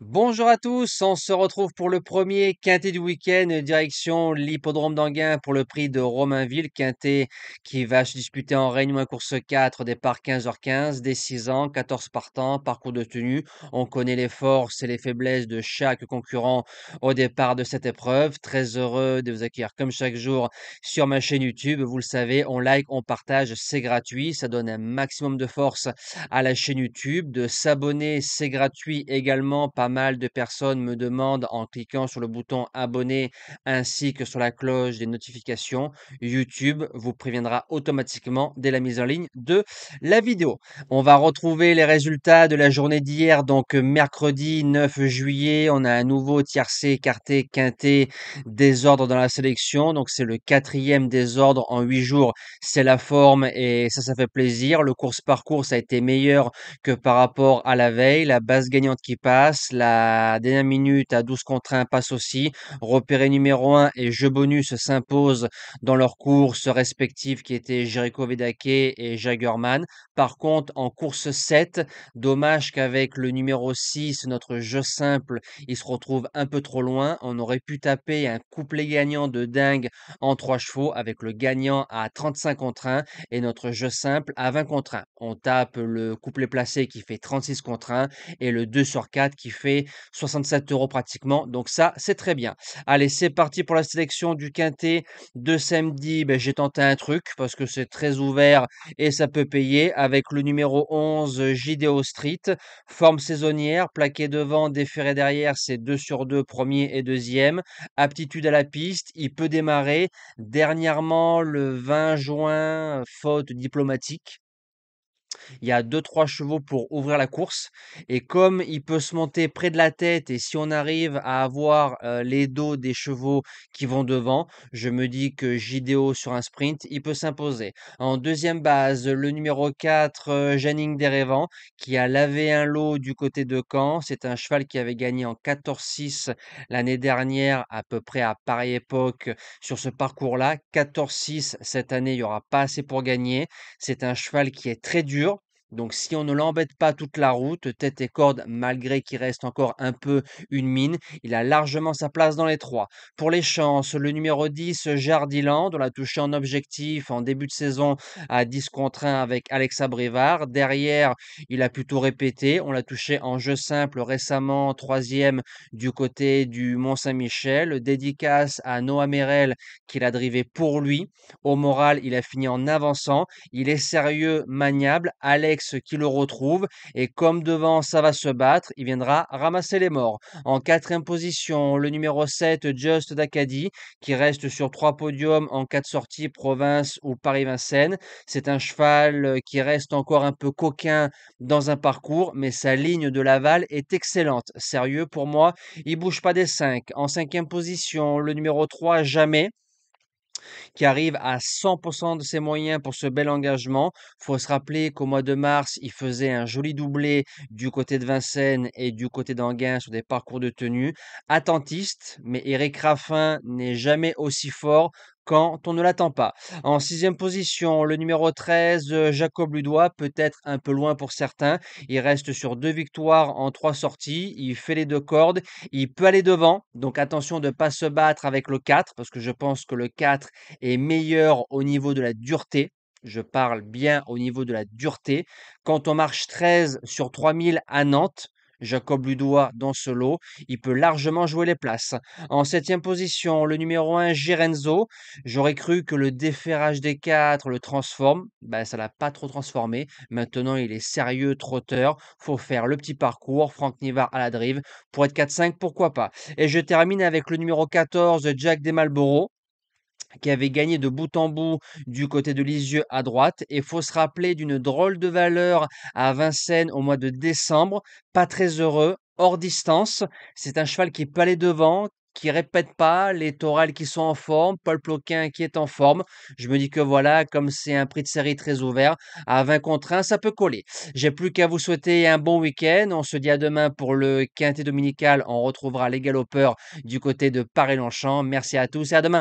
Bonjour à tous, on se retrouve pour le premier quintet du week-end, direction l'hippodrome d'Anguin pour le prix de Romainville. Quintet qui va se disputer en Réunion 1 course 4, départ 15h15, des 6 ans, 14 partants, parcours de tenue. On connaît les forces et les faiblesses de chaque concurrent au départ de cette épreuve. Très heureux de vous accueillir comme chaque jour sur ma chaîne YouTube. Vous le savez, on like, on partage, c'est gratuit, ça donne un maximum de force à la chaîne YouTube. De s'abonner, c'est gratuit également. Pas mal de personnes me demandent en cliquant sur le bouton abonner ainsi que sur la cloche des notifications. YouTube vous préviendra automatiquement dès la mise en ligne de la vidéo. On va retrouver les résultats de la journée d'hier, donc mercredi 9 juillet. On a un nouveau tiercé écarté quintet désordre dans la sélection. Donc c'est le quatrième désordre en 8 jours. C'est la forme et ça fait plaisir. Le course par course a été meilleur que par rapport à la veille. La base gagnante qui passe, la dernière minute à 12 contre 1 passe aussi. Repéré numéro 1 et jeu bonus s'imposent dans leurs courses respectives qui étaient Jericho Vedake et Jagerman. Par contre, en course 7, dommage qu'avec le numéro 6, notre jeu simple, il se retrouve un peu trop loin. On aurait pu taper un couplet gagnant de dingue en 3 chevaux avec le gagnant à 35 contre 1 et notre jeu simple à 20 contre 1. On tape le couplet placé qui fait 36 contre 1 et le 2 sur 4 qui fait 67 euros pratiquement. Donc ça, c'est très bien. Allez, c'est parti pour la sélection du quintet de samedi. Ben, j'ai tenté un truc parce que c'est très ouvert et ça peut payer avec le numéro 11 JDO Street. Forme saisonnière, plaqué devant, déféré derrière, c'est 2 sur 2, premier et deuxième. Aptitude à la piste, il peut démarrer. Dernièrement, le 20 juin, faute diplomatique. Il y a deux trois chevaux pour ouvrir la course et comme il peut se monter près de la tête et si on arrive à avoir, les dos des chevaux qui vont devant, je me dis que JDO sur un sprint, il peut s'imposer. En deuxième base, le numéro 4, Janning Derévan qui a lavé un lot du côté de Caen. C'est un cheval qui avait gagné en 14-6 l'année dernière, à peu près à pareille époque, sur ce parcours-là. 14-6 cette année, il y aura pas assez pour gagner. C'est un cheval qui est très dur. Donc, si on ne l'embête pas toute la route, tête et corde, malgré qu'il reste encore un peu une mine, il a largement sa place dans les trois. Pour les chances, le numéro 10, Jardiland, on l'a touché en objectif en début de saison à 10 contre 1 avec Alexa Brivard. Derrière, il a plutôt répété. On l'a touché en jeu simple récemment, troisième du côté du Mont-Saint-Michel. Dédicace à Noah Merel qu'il a drivé pour lui. Au moral, il a fini en avançant. Il est sérieux, maniable. Alex qui le retrouve. Et comme devant, ça va se battre, il viendra ramasser les morts. En quatrième position, le numéro 7, Just d'Acadie, qui reste sur 3 podiums en 4 sorties, province ou Paris-Vincennes. C'est un cheval qui reste encore un peu coquin dans un parcours, mais sa ligne de Laval est excellente. Sérieux pour moi, il bouge pas des 5. En cinquième position, le numéro 3, Jamais, qui arrive à 100% de ses moyens pour ce bel engagement. Faut se rappeler qu'au mois de mars, il faisait un joli doublé du côté de Vincennes et du côté d'Anguin sur des parcours de tenue. Attentiste, mais Eric Raffin n'est jamais aussi fort quand on ne l'attend pas. En sixième position, le numéro 13, Jacob Ludois, peut-être un peu loin pour certains. Il reste sur 2 victoires en 3 sorties. Il fait les 2 cordes. Il peut aller devant. Donc attention de ne pas se battre avec le 4 parce que je pense que le 4 est meilleur au niveau de la dureté. Je parle bien au niveau de la dureté. Quand on marche 13 sur 3000 à Nantes, Jacob Ludois dans ce lot, il peut largement jouer les places. En septième position, le numéro 1, Girenzo. J'aurais cru que le déferrage des 4 le transforme. Ben, ça l'a pas trop transformé. Maintenant, il est sérieux, trotteur. Faut faire le petit parcours. Franck Nivard à la drive. Pour être 4-5, pourquoi pas. Et je termine avec le numéro 14, Jack Desmalboro, qui avait gagné de bout en bout du côté de Lisieux à droite. Et faut se rappeler d'une drôle de valeur à Vincennes au mois de décembre. Pas très heureux, hors distance. C'est un cheval qui peut aller devant, qui répète pas, les Tourelles qui sont en forme, Paul Ploquin qui est en forme. Je me dis que voilà, comme c'est un prix de série très ouvert, à 20 contre 1, ça peut coller. J'ai plus qu'à vous souhaiter un bon week-end. On se dit à demain pour le quintet dominical. On retrouvera les galopeurs du côté de Paris-Longchamp. Merci à tous et à demain.